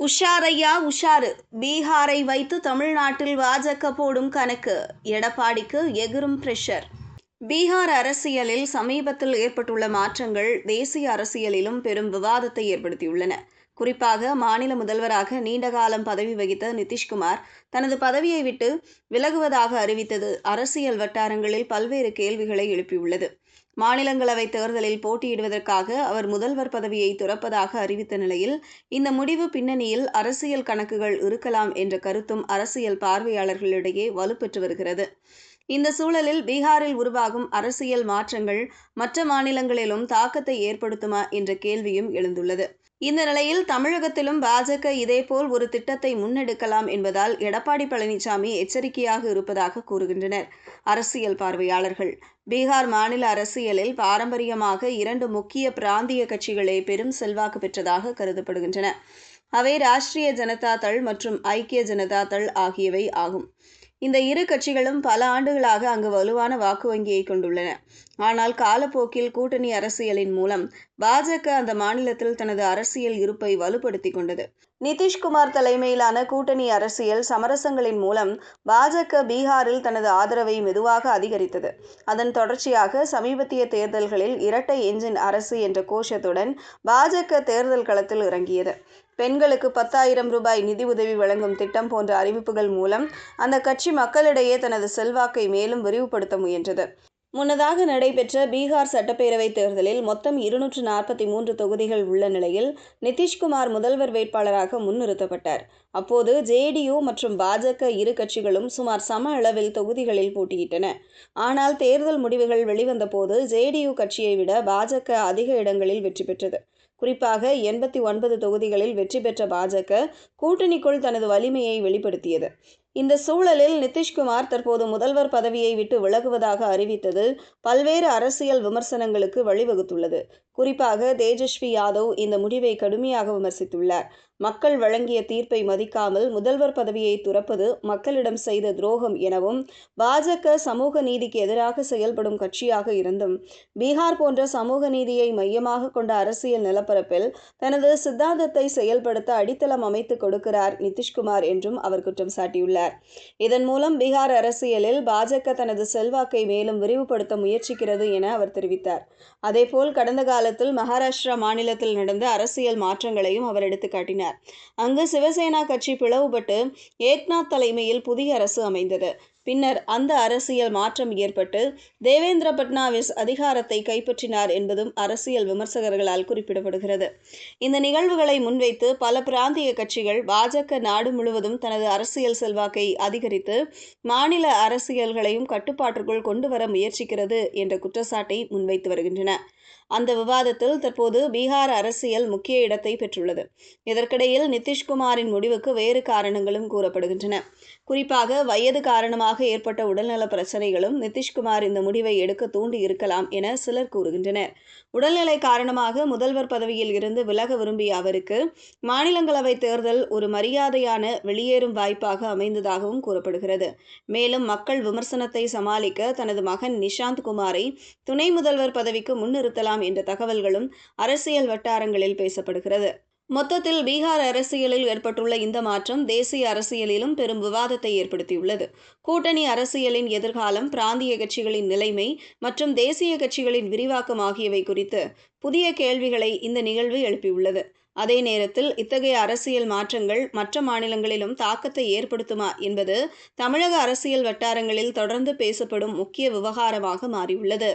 உஷாரையா உஷாரு! பீகாரை வைத்து தமிழ்நாட்டில் பாஜக போடும் கணக்கு. எடப்பாடிக்கு எகிறும் பிரஷர். பீகார் அரசியலில் சமீபத்தில் ஏற்பட்டுள்ள மாற்றங்கள் தேசிய அரசியலிலும் பெரும் விவாதத்தை ஏற்படுத்தியுள்ளன. குறிப்பாக மாநில முதல்வராக நீண்டகாலம் பதவி வகித்த நிதிஷ்குமார் தனது பதவியை விட்டு விலகுவதாக அறிவித்தது அரசியல் வட்டாரங்களில் பல்வேறு கேள்விகளை எழுப்பியுள்ளது. மாநிலங்களவை தேர்தலில் போட்டியிடுவதற்காக அவர் முதல்வர் பதவியை துறப்பதாக அறிவித்த நிலையில் இந்த முடிவு பின்னணியில் அரசியல் கணக்குகள் இருக்கலாம் என்ற கருத்தும் அரசியல் பார்வையாளர்களிடையே வலுப்பெற்று வருகிறது. இந்த சூழலில் பீகாரில் உருவாகும் அரசியல் மாற்றங்கள் மற்ற மாநிலங்களிலும் தாக்கத்தை ஏற்படுத்துமா என்ற கேள்வியும் எழுந்துள்ளது. இந்த நிலையில் தமிழகத்திலும் பாஜக இதேபோல் ஒரு திட்டத்தை முன்னெடுக்கலாம் என்பதால் எடப்பாடி பழனிசாமி எச்சரிக்கையாக இருப்பதாக கூறுகின்றனர் அரசியல் பார்வையாளர்கள். பீகார் மாநில அரசியலில் பாரம்பரியமாக இரண்டு முக்கிய பிராந்திய கட்சிகளே பெரும் செல்வாக்கு பெற்றதாக கருதப்படுகின்றன. அவை ராஷ்டிரிய ஜனதா தள் மற்றும் ஐக்கிய ஜனதா தள் ஆகியவை ஆகும். இந்த இரு கட்சிகளும் பல ஆண்டுகளாக அங்கு வலுவான வாக்கு வங்கியை கொண்டுள்ளன. ஆனால் காலப்போக்கில் கூட்டணி அரசியலின் மூலம் பாஜக அந்த மாநிலத்தில் தனது அரசியல் இருப்பை வலுப்படுத்திக் கொண்டது. நிதிஷ்குமார் தலைமையிலான கூட்டணி அரசியல் சமரசங்களின் மூலம் பாஜக பீகாரில் தனது ஆதரவை மெதுவாக அதிகரித்தது. அதன் தொடர்ச்சியாக சமீபத்திய தேர்தல்களில் இரட்டை என்ஜின் அரசு என்ற கோஷத்துடன் பாஜக தேர்தல் களத்தில் இறங்கியது. பெண்களுக்கு 10,000 ரூபாய் நிதி உதவி வழங்கும் திட்டம் போன்ற அறிவிப்புகள் மூலம் அந்த கட்சி மக்களிடையே தனது செல்வாக்கை மேலும் விரிவுபடுத்த முயன்றது. முன்னதாக நடைபெற்ற பீகார் சட்டப்பேரவை தேர்தலில் மொத்தம் 243 தொகுதிகள் உள்ள நிலையில் நிதிஷ்குமார் முதல்வர் வேட்பாளராக முன்னிறுத்தப்பட்டார். அப்போது ஜேடியு மற்றும் பாஜக இரு கட்சிகளும் சுமார் சம அளவில் தொகுதிகளில் போட்டியிட்டன. ஆனால் தேர்தல் முடிவுகள் வெளிவந்த போது ஜேடியு கட்சியை விட பாஜக அதிக இடங்களில் வெற்றி பெற்றது. குறிப்பாக 89 தொகுதிகளில் வெற்றி பெற்ற பாஜக கூட்டணிக்குள் தனது வலிமையை வெளிப்படுத்தியது. இந்த சூழலில் நிதிஷ்குமார் தற்போது முதல்வர் பதவியை விட்டு விலகுவதாக அறிவித்தது பல்வேறு அரசியல் விமர்சனங்களுக்கு வழிவகுத்துள்ளது. குறிப்பாக தேஜஸ்வி யாதவ் இந்த முடிவை கடுமையாக விமர்சித்துள்ளார். மக்கள் வழங்கிய தீர்ப்பை மதிக்காமல் முதல்வர் பதவியை துறப்பது மக்களிடம் செய்த துரோகம் எனவும், பாஜக சமூக நீதிக்கு எதிராக செயல்படும் கட்சியாக இருந்தும் பீகார் போன்ற சமூக நீதியை மையமாக கொண்ட அரசியல் நிலப்பரப்பில் தனது சித்தாந்தத்தை செயல்படுத்த அடித்தளம் அமைத்து கொடுக்கிறார் நிதிஷ்குமார் என்றும் அவர் குற்றம் சாட்டியுள்ளார். இதன் மூலம் பீகார் அரசியலில் பாஜக தனது செல்வாக்கை மேலும் விரிவுபடுத்த முயற்சிக்கிறது என அவர் தெரிவித்தார். அதேபோல் கடந்த காலத்தில் மகாராஷ்டிரா மாநிலத்தில் நடந்த அரசியல் மாற்றங்களையும் அவர் எடுத்துக்காட்டினார். அங்கு சிவசேனா கட்சி பிளவுபட்டு ஏக்நாத் தலைமையில் புதிய அரசு அமைந்தது. பின்னர் அந்த அரசியல் மாற்றம் ஏற்பட்டு தேவேந்திர பட்னாவிஸ் அதிகாரத்தை கைப்பற்றினார் என்பதும் அரசியல் விமர்சகர்களால் குறிப்பிடப்படுகிறது. இந்த நிகழ்வுகளை முன்வைத்து பல பிராந்திய கட்சிகள் பாஜக நாடு முழுவதும் தனது அரசியல் செல்வாக்கை அதிகரித்து மாநில அரசியல்களையும் கட்டுப்பாட்டிற்குள் கொண்டு வர முயற்சிக்கிறது என்ற குற்றச்சாட்டை முன்வைத்து வருகின்றன. அந்த விவாதத்தில் தற்போது பீகார் அரசியல் முக்கிய இடத்தை பெற்றுள்ளது. இதற்கிடையில் நிதிஷ்குமாரின் முடிவுக்கு வேறு காரணங்களும் கூறப்படுகின்றன. குறிப்பாக வயது காரணமாக ஏற்பட்ட உடல்நல பிரச்சனைகளும் நிதிஷ்குமார் இந்த முடிவை எடுக்க தூண்டி இருக்கலாம் என சிலர் கூறுகின்றனர். உடல்நிலை காரணமாக முதல்வர் பதவியில் இருந்து விலக விரும்பிய அவருக்கு மாநிலங்களவை தேர்தல் ஒரு மரியாதையான வெளியேறும் வாய்ப்பாக அமைந்ததாகவும் கூறப்படுகிறது. மேலும் மக்கள் விமர்சனத்தை சமாளிக்க தனது மகன் நிஷாந்த் குமாரை துணை முதல்வர் பதவிக்கு முன்னிறுத்தலாம் என்ற தகவல்களும் அரசியல் வட்டாரங்களில் பேசப்படுகிறது. மொத்தத்தில் பீகார் அரசியலில் ஏற்பட்டுள்ள இந்த மாற்றம் தேசிய அரசியலிலும் பெரும் விவாதத்தை ஏற்படுத்தியுள்ளது. கூட்டணி அரசியலின் எதிர்காலம், பிராந்திய கட்சிகளின் நிலைமை மற்றும் தேசிய கட்சிகளின் விரிவாக்கம் ஆகியவை குறித்து புதிய கேள்விகளை இந்த நிகழ்வு எழுப்பியுள்ளது. அதே நேரத்தில் இத்தகைய அரசியல் மாற்றங்கள் மற்ற மாநிலங்களிலும் தாக்கத்தை ஏற்படுத்துமா என்பது தமிழக அரசியல் வட்டாரங்களில் தொடர்ந்து பேசப்படும் முக்கிய விவகாரமாக மாறியுள்ளது.